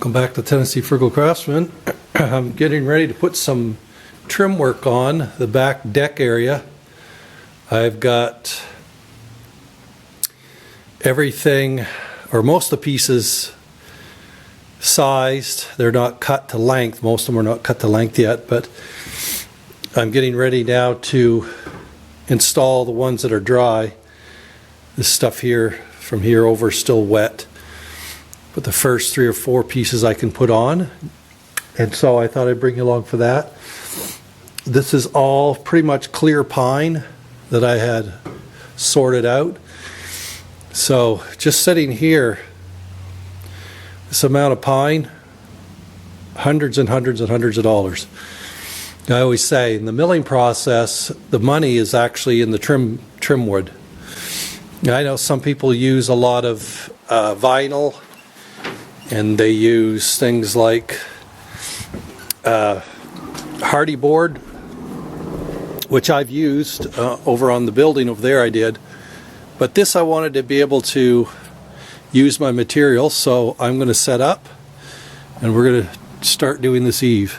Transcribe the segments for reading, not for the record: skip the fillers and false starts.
Welcome back to Tennessee Frugal Craftsman. I'm getting ready to put some trim work on the back deck area. I've got everything, or most of the pieces, sized. They're not cut to length. Most of them are not cut to length yet, but I'm getting ready now to install the ones that are dry. This stuff here, from here over, is still wet. But the first 3 or 4 pieces I can put on, and so I thought I'd bring you along for that. This is all pretty much clear pine that I had sorted out. So just sitting here, this amount of pine, hundreds and hundreds and hundreds of dollars. I always say in the milling process, the money is actually in the trim wood. I know some people use a lot of vinyl, and they use things like hardy board, which I've used over on the building over there. I did, but this I wanted to be able to use my material, so I'm going to set up and we're going to start doing this eave.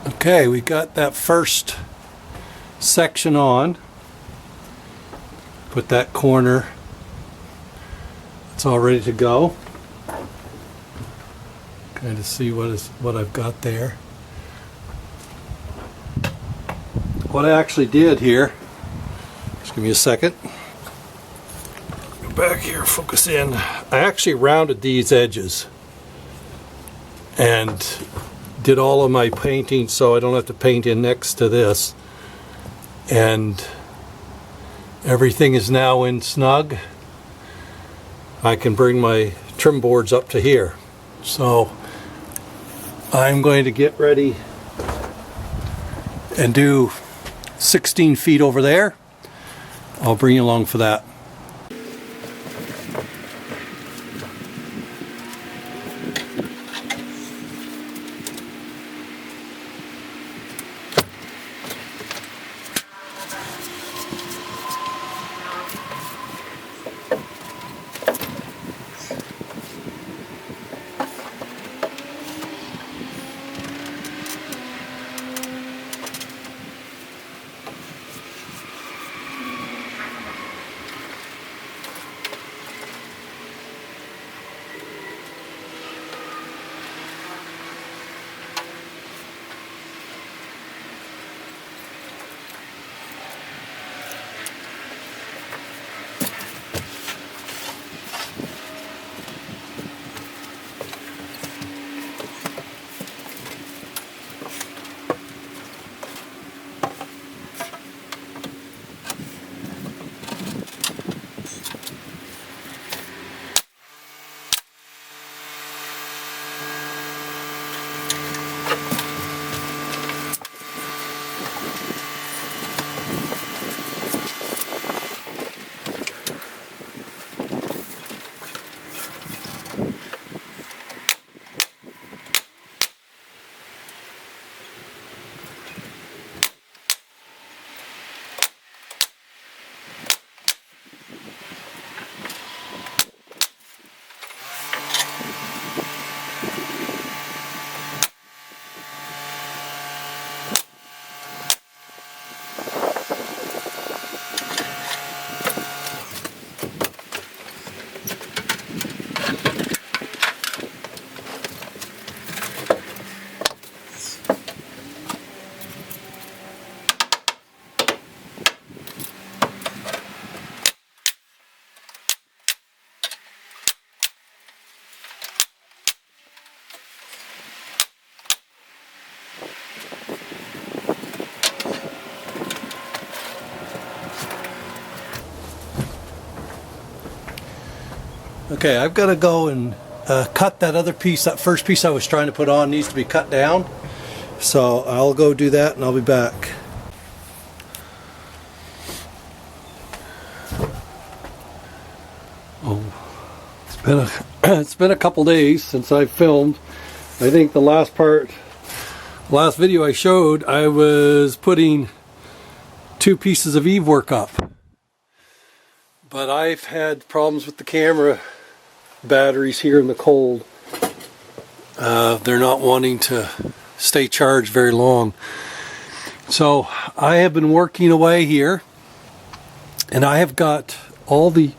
Okay, we got that first section on. Put that corner. It's all ready to go. Kind of see what I've got there. What I actually did here, just give me a second. Go back here, focus in. I actually rounded these edges and did all of my painting so I don't have to paint in next to this. And everything is now in snug. I can bring my trim boards up to here. So I'm going to get ready and do 16 feet over there. I'll bring you along for that. Okay, I've got to go and cut that other piece. That first piece I was trying to put on needs to be cut down. So I'll go do that and I'll be back. Oh, it's been a couple days since I filmed. I think the last video I showed, I was putting 2 pieces of eave work up. But I've had problems with the camera batteries here in the cold. They're not wanting to stay charged very long. So I have been working away here, and I have got all the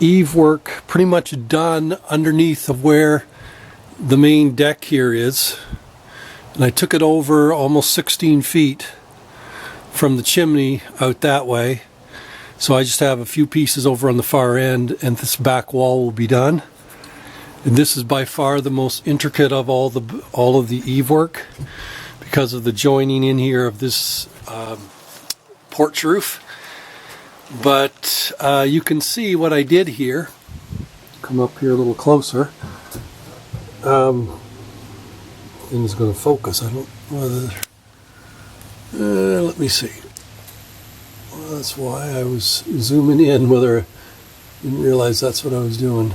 eave work pretty much done underneath of where the main deck here is. And I took it over almost 16 feet from the chimney out that way. So I just have a few pieces over on the far end, and this back wall will be done. And this is by far the most intricate of all of the eave work because of the joining in here of this porch roof. But you can see what I did here. Come up here a little closer. Thing's going to focus. I don't know whether. Let me see. Well, that's why I was zooming in, whether I didn't realize that's what I was doing.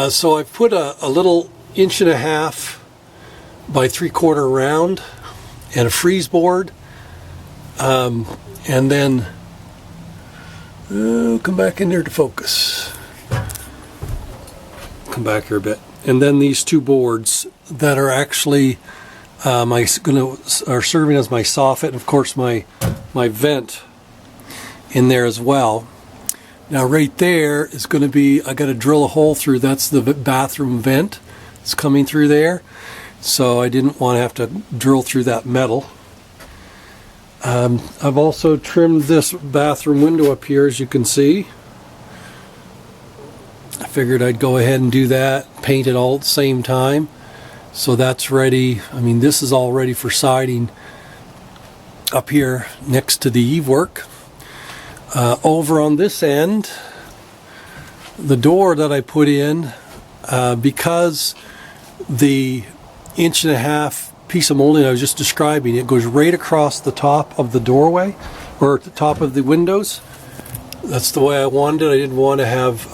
So I put a little 1.5 by 3/4 round and a freeze board, and then come back in there to focus. Come back here a bit, and then these 2 boards that are actually are serving as my soffit, and of course my vent in there as well. Now right there is going to be, I got to drill a hole through. That's the bathroom vent. It's coming through there, so I didn't want to have to drill through that metal. I've also trimmed this bathroom window up here, as you can see. I figured I'd go ahead and do that, paint it all at the same time. So that's ready. I mean, this is all ready for siding up here next to the eave work. Over on this end, the door that I put in, because the 1.5 piece of molding I was just describing, it goes right across the top of the doorway, or the top of the windows. That's the way I wanted it. I didn't want to have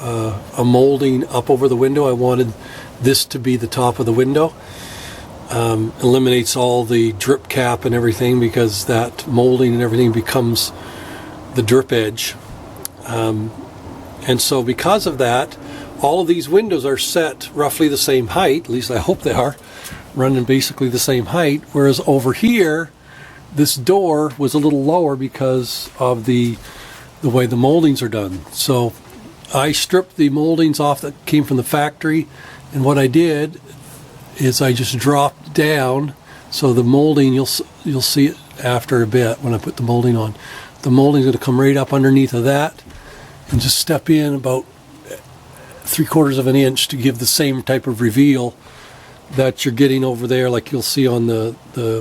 a molding up over the window. I wanted this to be the top of the window. Eliminates all the drip cap and everything, because that molding and everything becomes the drip edge. And so because of that, all of these windows are set roughly the same height, at least I hope they are, running basically the same height, whereas over here this door was a little lower because of the way the moldings are done. So I stripped the moldings off that came from the factory, and what I did is I just dropped down, so the molding, you'll see it after a bit when I put the molding on. The molding is going to come right up underneath of that and just step in about 3/4 of an inch to give the same type of reveal that you're getting over there, like you'll see on the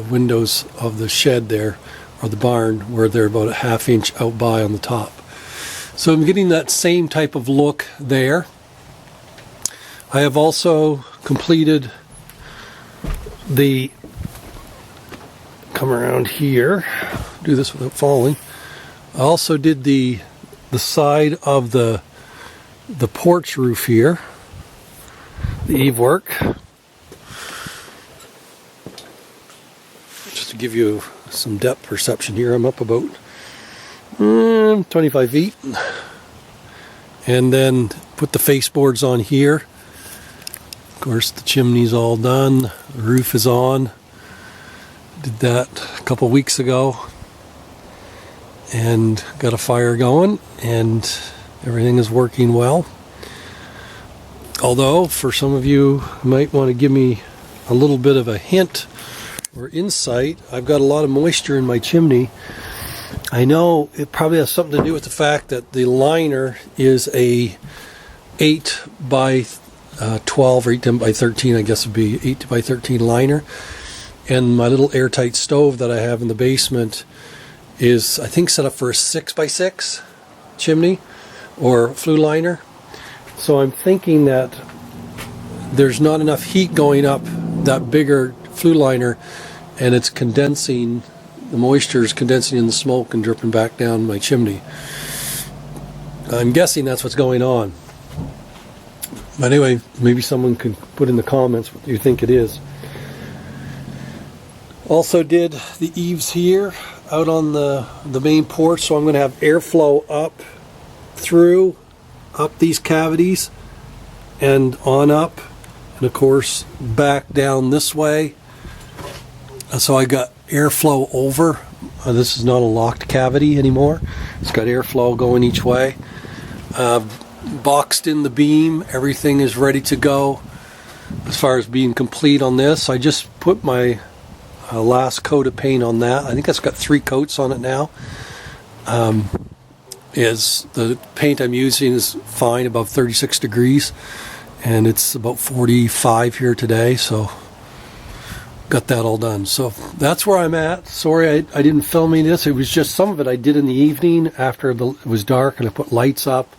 windows of the shed there, or the barn, where they're about 1/2 inch out by on the top. So I'm getting that same type of look there. I have also completed come around here, do this without falling. I also did the side of the porch roof here, the eave work, just to give you some depth perception here. I'm up about 25 feet, and then put the face boards on here. Of course, the chimney's all done, the roof is on. Did that a couple weeks ago, and got a fire going, and everything is working well. Although, for some of you who might want to give me a little bit of a hint or insight, I've got a lot of moisture in my chimney. I know it probably has something to do with the fact that the liner is a 8 by 12 or 8 by 13, I guess would be 8 by 13 liner. And my little airtight stove that I have in the basement is, I think, set up for a 6 by 6 chimney or flue liner. So I'm thinking that there's not enough heat going up that bigger flue liner, and it's condensing, the moisture is condensing in the smoke and dripping back down my chimney. I'm guessing that's what's going on. But anyway, maybe someone could put in the comments what you think it is. Also did the eaves here out on the main porch, so I'm going to have airflow up through, up these cavities and on up, and of course back down this way. So I got airflow over. This is not a locked cavity anymore. It's got airflow going each way. Boxed in the beam, everything is ready to go as far as being complete on this. I just put my last coat of paint on that. I think that's got 3 coats on it now. The paint I'm using is fine, above 36 degrees, and it's about 45 here today, so got that all done. So that's where I'm at. Sorry I didn't film this. It was just some of it I did in the evening after it was dark, and I put lights up.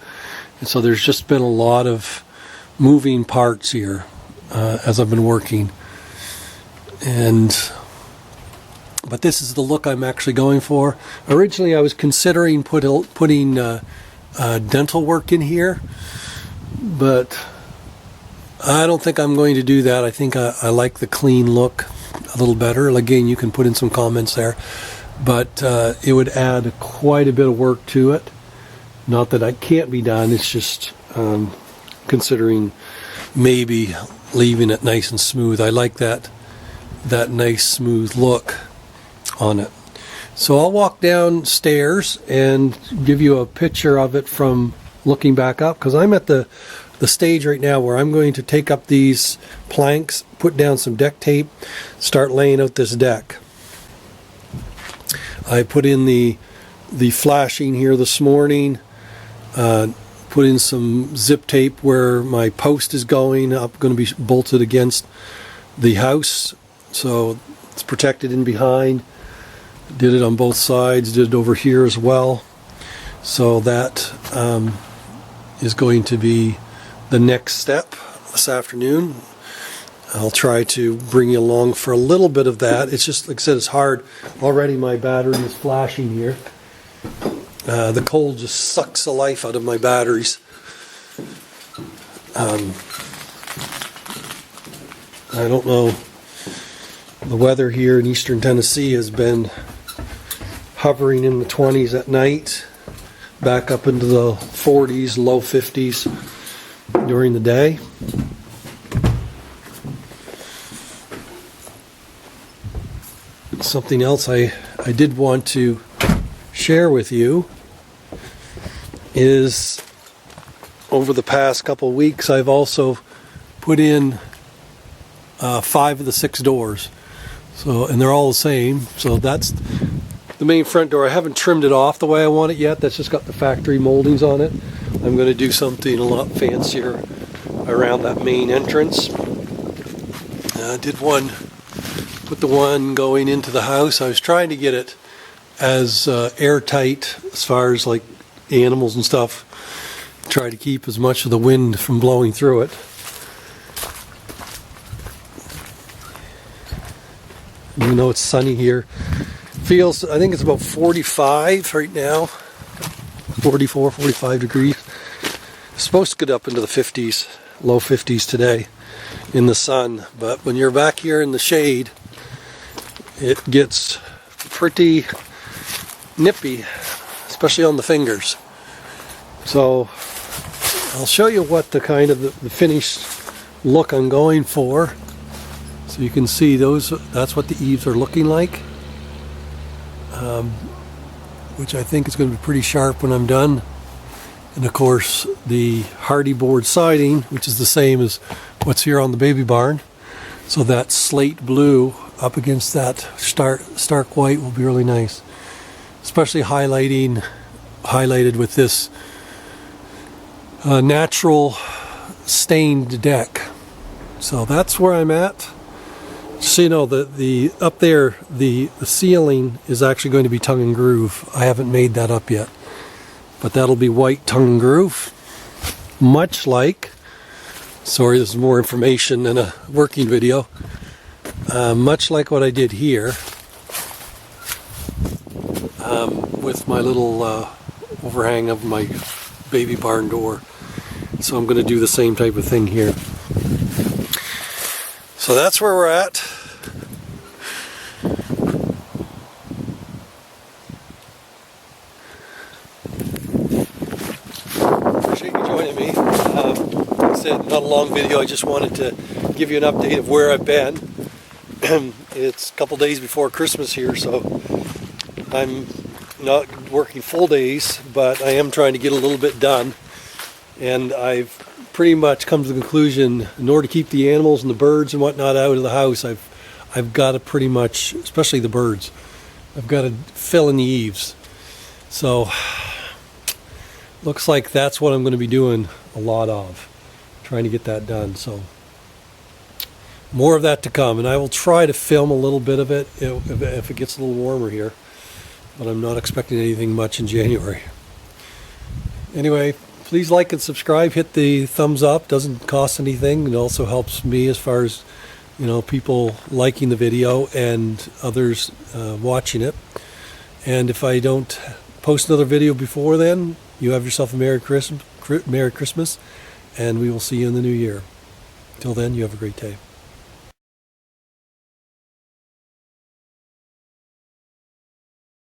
And so there's just been a lot of moving parts here as I've been working. But this is the look I'm actually going for. Originally I was considering putting dental work in here, but I don't think I'm going to do that. I think I like the clean look a little better. Again, you can put in some comments there. But it would add quite a bit of work to it. Not that it can't be done, it's just considering maybe leaving it nice and smooth. I like that nice smooth look on it. So I'll walk downstairs and give you a picture of it from looking back up, because I'm at the stage right now where I'm going to take up these planks, put down some deck tape, start laying out this deck. I put in the flashing here this morning. Put in some zip tape where my post is going to be bolted against the house, so it's protected in behind. Did it on both sides, did it over here as well. So that is going to be the next step this afternoon. I'll try to bring you along for a little bit of that. It's just, like I said, it's hard. Already my battery is flashing here. The cold just sucks the life out of my batteries. I don't know. The weather here in eastern Tennessee has been hovering in the 20s at night, back up into the 40s, low 50s during the day. Something else I did want to share with you is over the past couple of weeks I've also put in 5 of the 6 doors, and they're all the same. So that's the main front door. I haven't trimmed it off the way I want it yet. That's just got the factory moldings on it. I'm going to do something a lot fancier around that main entrance. I did put the one going into the house. I was trying to get it as airtight as far as like animals and stuff. Try to keep as much of the wind from blowing through it. Even though it's sunny here, I think it's about 45 right now, 44, 45 degrees. It's supposed to get up into the 50s, low 50s today in the sun, but when you're back here in the shade, it gets pretty nippy, especially on the fingers. So I'll show you what the kind of the finished look I'm going for, so you can see that's what the eaves are looking like, which I think is going to be pretty sharp when I'm done. And of course the hardy board siding, which is the same as what's here on the baby barn. So that slate blue up against that stark white will be really nice, especially highlighted with this natural stained deck. So that's where I'm at. So you know, the up there, the ceiling is actually going to be tongue and groove. I haven't made that up yet, but that'll be white tongue and groove, much like, sorry, this is more information than a working video, much like what I did here, with my little overhang of my baby barn door. So I'm going to do the same type of thing here. So that's where we're at. Appreciate you joining me. Like I said, not a long video. I just wanted to give you an update of where I've been. It's a couple days before Christmas here, so I'm not working full days, but I am trying to get a little bit done. And I've pretty much come to the conclusion, in order to keep the animals and the birds and whatnot out of the house, I've got to pretty much, especially the birds, I've got to fill in the eaves. So looks like that's what I'm going to be doing a lot of, trying to get that done. So more of that to come, and I will try to film a little bit of it if it gets a little warmer here, but I'm not expecting anything much in January. Anyway, please like and subscribe, hit the thumbs up, doesn't cost anything. It also helps me as far as, you know, people liking the video and others watching it. And if I don't post another video before then, you have yourself a Merry Christmas, and we will see you in the new year. Till then, you have a great day.